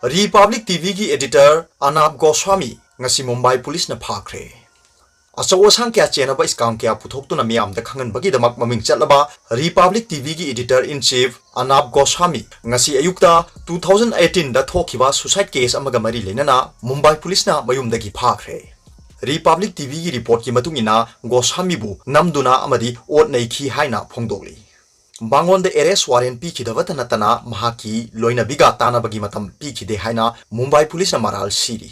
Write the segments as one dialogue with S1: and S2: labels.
S1: Republic TV की editor Anab Goswami ngasi Mumbai Police na phakre achaw sang kya chenaba scam kya puthoktu na miyam da khangan bagi damak maming chatlaba Republic TV gi editor in chief Anab Goswami ngasi ayukta 2018 da thokiba suicide case amaga mari lenana Mumbai Police na mayum dagi phakre Republic TV gi report ki matungina Goswami bu namduna amadi ot nei khi haina phongdoli Bangon the arrest warrant pi khidawata natana mahaki loina biga tana bagi matam pi khide haina Mumbai Police na maral siri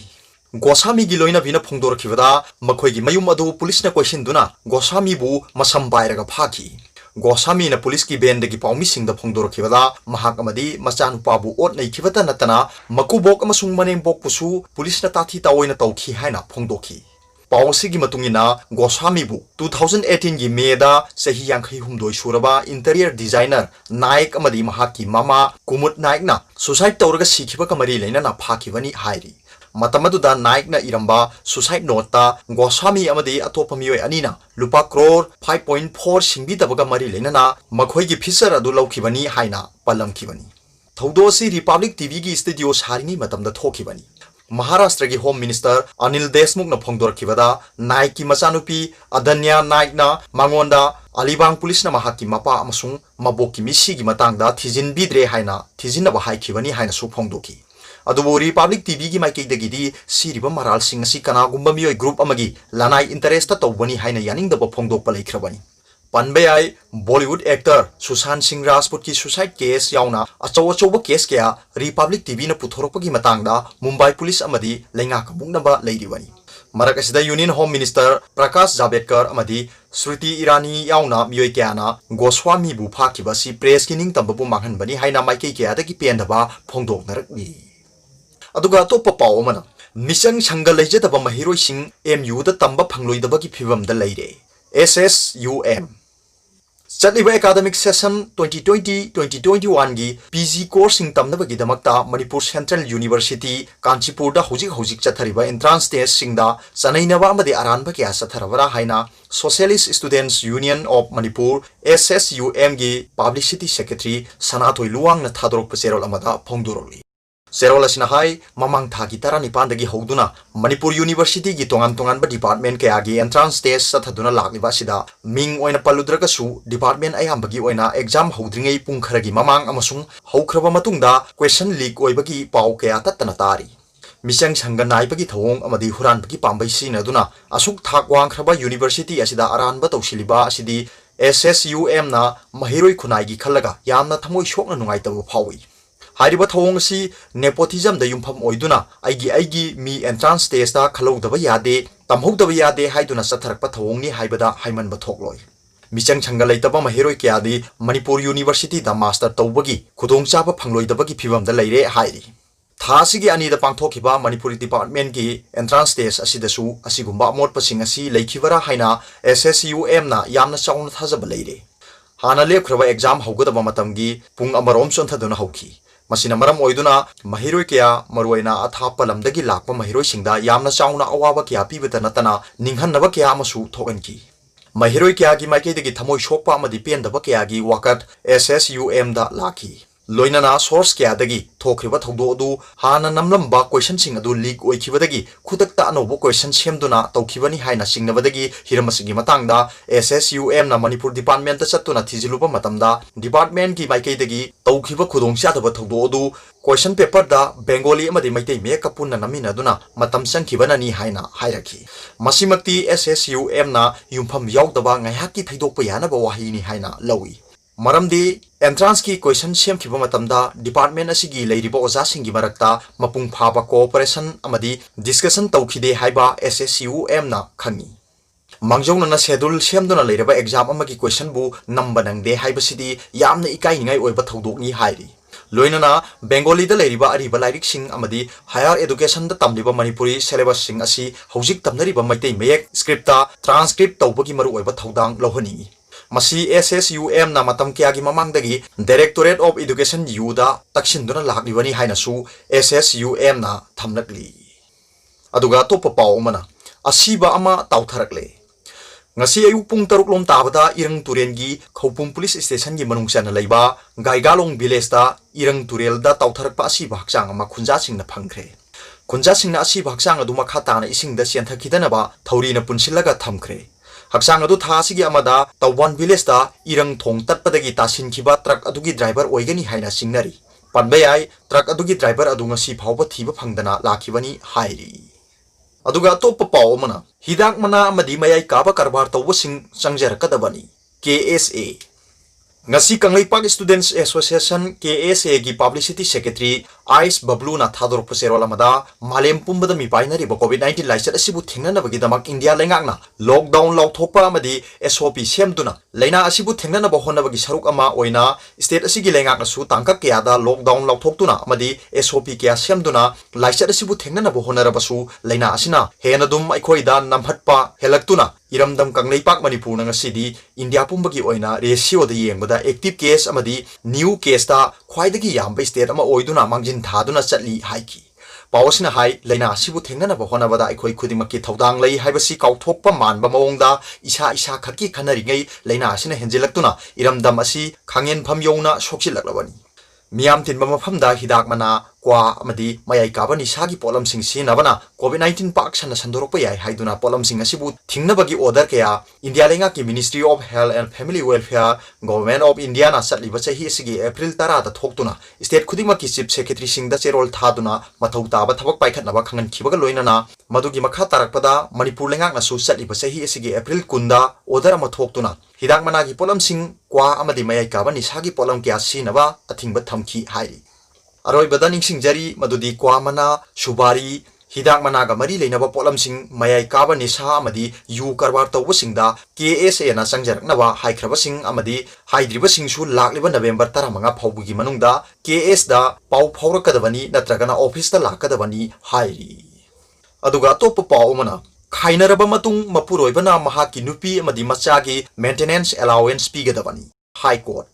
S1: Goswami gi loina bina phongdor khibada makhoi gi mayum adu police na question duna Goswami bu masam bairaga phaki Goswami na police ki band gi pawmi sing da phongdor khibada mahak amadi machan pa bu ot nei khibata natana makubok amasung maneng bok pusu police na tathi tawoina tawkhi haina phongdokhi Pausi gi matungina Goswami bu 2018 gi May da sahi yankhai humdoi suraba interior designer Naik amadi mahaki mama Kumut Naik na suicide tawraga sikhiba kamari leina na phakibani hairi matamadu da Naik na iramba suicide note ta Goswami amadi atopa miyoi anina lupa crore 5.4 singbi tabaga mari leina na makhoi gi fisar adu laukhibani haina palamkhibani thaudo si Republic TV gi studio saringi matamda thokibani Maharashtra ki Home Minister Anil Deshmukh na phongdor khibada Naik ki machanupi Adanya Naik na mangonda Alibang Police na mahaki mapa amasung mabok ki misi gi matangda thijin bidre haina thijin ba hai khibani haina su phongdoki adubo Republic TV gi maikei dagidi siriba maral sing asi kana gumba miyoi group amagi lanai interest ta tawbani haina yaning da ba phongdok palai khrabani Panbayai Bollywood actor Sushant Singh Rajput ki suicide case yauna achaw case kya Republic TV na puthoropagi matangda Mumbai Police amadi lenga kamuknaba leiribani Marak asida Union Home Minister Prakash Javadekar amadi Shruti Irani yauna miyoi kyana Goswami bu phakiba si press ki ning tambabu manghanbani haina maikei kya da ki pendaba phongdok narakni aduga to papaw mana Misang Shangal leijataba mahiroi sing MU da tamba phangloidaba ki phibam da leire SSUM Chatliba academic session 2020-2021 gi PG course sing tamnabagi damakta Manipur Central University Kanchipur da hojik chathariba entrance test singda chanainaba amadi aranba kya satharawara haina Socialist Students Union of Manipur SSUM gi publicity secretary Sanathoi Luwang na thadorok paserol amada phongdoroli Serol asina hai mamang thagi tara nipan dagi hoduna Manipur University gi tongan ba department kaya gi entrance test sathaduna lakliba sida ming oina paludraga su department ayambagi oina exam hodringei pung kharagi mamang amasung haukraba matungda question leak oibagi pau kaya tatana tari Misang sangga naibagi thawong amadi huran bagi pambai sinaduna asuk thak wang khraba university asida aranba tawsiliba asidi SSUM na mahiroi khunai gi khallaga yamna thamoi shokna nungaitabu phawi Hariba thawong si nepotism da yumpham oiduna aigi mi entrance test da khalodaba yade tamhodaba yade haiduna satharakpa thawong ni haibada haiman ba thokloi Michang changa leitaba mahiroi kyadi Manipur University da master tawbagi khudong chaba phangloidaba gi phibam da leire hairi Thasi gi ani da pangthokiba Manipuri department gi entrance test asidasu asigumba amot pasing asi leikhibara haina SSUM na yamna chauna thajaba leire Hana lepkhraba exam haugadaba matamgi pung amarom chonthaduna hauki Masina maram oiduna mahiroi kya maruaina athapa lamdagi lakpa mahiroi singda yamna chauna awaba kya pibata natana ninghanaba kya amasu thoganki mahiroi kya gi maikei dagi thamoi shokpa amadi pendaba kya gi wakat SSUM da laki loinana source kya dagi thokriba thogdo du hana namlamba question sing adu leak oikhibadagi khutakta anobo question semduna tawkhibani haina singnabadagi hiramasigi matangda SSUM na Manipur department ta chatuna thijiluba matamda department ki maikei dagi tawkhiba khudong chadaba thogdo du question paper da Bengali amadi maitei me kapunna namina duna matam sangkhibana ni haina hairakhi masimakti SSUM na yumpham yaudaba ngaihaki thaidokpa yanaba wahini haina lawi Maramdi entrance ki question sem khiba matamda department asigi leiriba oja singi marakta mapung phaba cooperation amadi discussion tawkhide haiba SSUM na khangi Mangjongna na schedule semduna leiraba exam amagi question bu namba nangde haibasidi yamna ikai ningai oiba thodok ni hairi loinana Bengali da leiriba ariba lairik sing amadi higher education da tamliba Manipuri syllabus sing asi hojik tamnariba maitei mayek script ta transcript tawbagi maru oiba thodang lohani Masi SSUM na matam kya gi mamangdagi Directorate of Education U da takshinduna laklibani haina su SSUM na thamnakli aduga topa paw mana asiba ama tawtharakle ngasi ayuk pung taruk lom tabada irang turen gi khopum police station gi manung chana leiba gaigalong village da irang turel da tawtharak pa si baksang ama khunja sing na phangkhre khunja sing na si baksang adu makha ta na ising da sian thakidana ba thauri na punsilaga thamkhre haksang adu tha sigi amada tawban village da irang thong tatpadagi tasin khiba truck adu gi driver oigani haina singnari panbayai truck adu gi driver adu ngasi phawba thiba phangdana lakhibani hairi aduga top paw mana hidak mana amadi mayai kaba karbar tawbasing changjarakadabani KSA ngasi kanglai pak students association KSA gi publicity secretary Ice Bablu na thador puserol amada malem pumbada mi binary ba COVID-19 laisat asibu thingna na bagi damak India lengak na lockdown lauthopa amadi SOP semduna leina asibu thingna na ba honna bagi saruk ama oina state asigi lengak na su tangka kya da lockdown lauthoktuna amadi SOP kya semduna laisat asibu thingna na ba honna rabasu leina asina hena dum aikhoi da namhatpa helaktuna iramdam kanglai pak manipur na ngasidi India pumbagi oina ratio da yengbada active case amadi new case da khwaidagi yamba state ama oiduna mangjin thaduna chatli haiki pawasina hai leina asibu thengna ba hona bada aikhoi khudimaki thodang lei haibasi kauthokpa manba mawongda isa khaki khanari ngai leina asina henjilaktuna iramdam asi khangen phamyona sokchilaklabani miyam tinba mafamda hidak mana kwa amadi mayai kabani sagi polam sing sinabana COVID-19 pak sana sandorokpa yai haiduna polam sing asibu thingnabagi order kaya India lenga ki Ministry of Health and Family Welfare Government of India na satliba chahi sigi April 10 da thoktuna state khudima ki chief secretary sing da cherol thaduna mathau taba thabak paikhatnaba khangan khibaga loinana madugi makha tarakpada Manipur lenga na su satliba chahi sigi April 10 da order ama thoktuna hidak mana gi polam sing kwa amadi mayai kabani sagi polam kya sinaba athingba thamki hairi aroi badaning sing jari madudi kwa mana subari hidak mana ga mari leinaba polam sing mayai kaba ni sa amadi yu karbar tawba singda KSA na sangjaraknaba haikraba sing amadi haidriba sing su lakliba November 15 phawbugi manungda KS da pau phawrakadabani natragana office da lakadabani hairi aduga top pau mana khainaraba matung mapuroibana mahaki nupi amadi machagi maintenance allowance pigadabani high court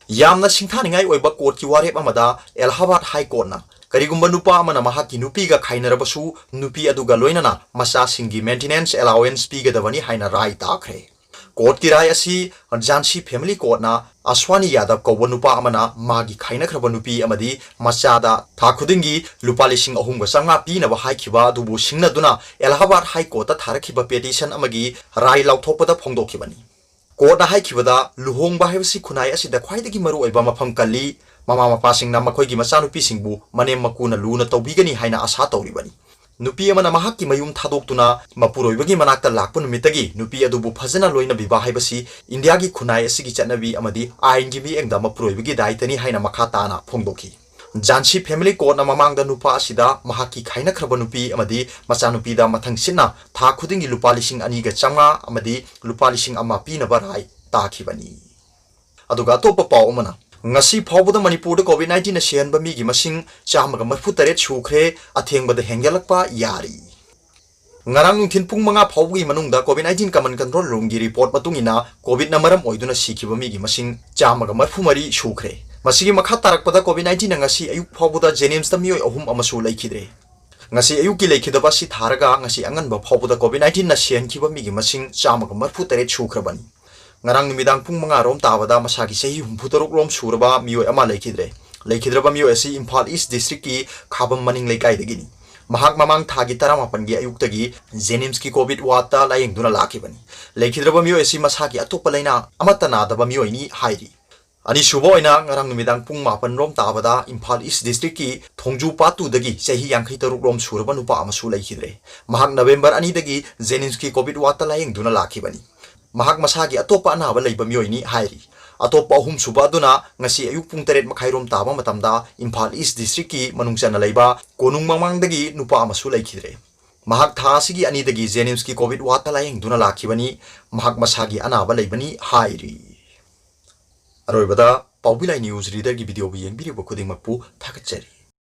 S1: yamna singthaningai oiba court ki warep amada Allahabad High Court na karigumba nupa amana mahaki nupi ga khainarabasu nupi aduga loinana macha singi maintenance allowance pigadabani haina rai takre court ki rai asi Jhansi Family Court na Aswani Yadav ko nupa amana magi khainakraba nupi amadi macha da tha khudingi lupa lising ahum ga sanga pi na ba haikhiba dubu singna duna Allahabad High Court ta tharakhiba petition amagi rai lauthopada phongdokhibani court hai khibada luhong ba haibasi khunai asida khwaidagi maru oiba mafam kalli mama mapa singna makhoigi machanupi singbu manem makuna luna tawbigani haina asa tawribani nupi amana mahakki mayum thadoktuna mapuroibagi manakta lakpa numitagi nupi adubu phajana loina biba haibasi India gi khunai asigi chatnabi amadi ain gi bi engda mapuroibagi daitani haina makha tana phongdoki Jhansi Family Court na mamangda nupa asida mahaki khaina khraba nupi amadi machanupi da mathang sinna tha khudingi lupa lising ani ga changa amadi lupa lising ama pi na barai takhibani aduga topa paw mana ngasi phawbada Manipur da COVID-19 na sian ba mi gi masing chamaga marfu taret shukhre athengbada hengelakpa yari ngarang nungthin pung manga phawgi manungda COVID-19 command control room gi report matungina COVID na maram oiduna sikhiba mi gi masing chamaga marfu mari shukhre masigi makha tarakpada COVID-19 ngasi ayuk phawbuda Jenims ta mioi ahum amasu laikhidre ngasi ayuk ki laikhidaba si tharaga ngasi angan ba phawbuda COVID-19 na sian khiba mi gi masing chamaga marfu tare chukrabani ngarang numidang pung manga rom tabada masagi sehi humputaruk rom suraba mioi ama laikhidraba mioi asi Imphal East District ki khabam maning laikai dagini mahak mamang thagi 18 gi ayuk tagi Jenims ki COVID wata layeng duna lakhibani laikhidraba mioi asi masagi atopa laina amata na daba mioi ni hairi ani suboina ngarang numidang pung mapan rom tabada Imphal East District ki Thongju Patu dagi sehi 53 rom suraba nupa amasu laikhidre mahak November ani dagi Jenims ki COVID wata layeng duna lakhibani mahak masagi atopa anaba leiba mioi ni hairi atopa ahum suba duna ngasi ayuk pung 3 makhai rom taba matamda Imphal East District ki manungchana leiba konung mamang dagi nupa amasu laikhidre mahak tha sigi ani dagi Jenims ki COVID wata layeng duna lakhibani mahak masagi anaba leibani hairi aroibada Paubilai News Reader ki video bi yengbiriba khudingmakpu thakachari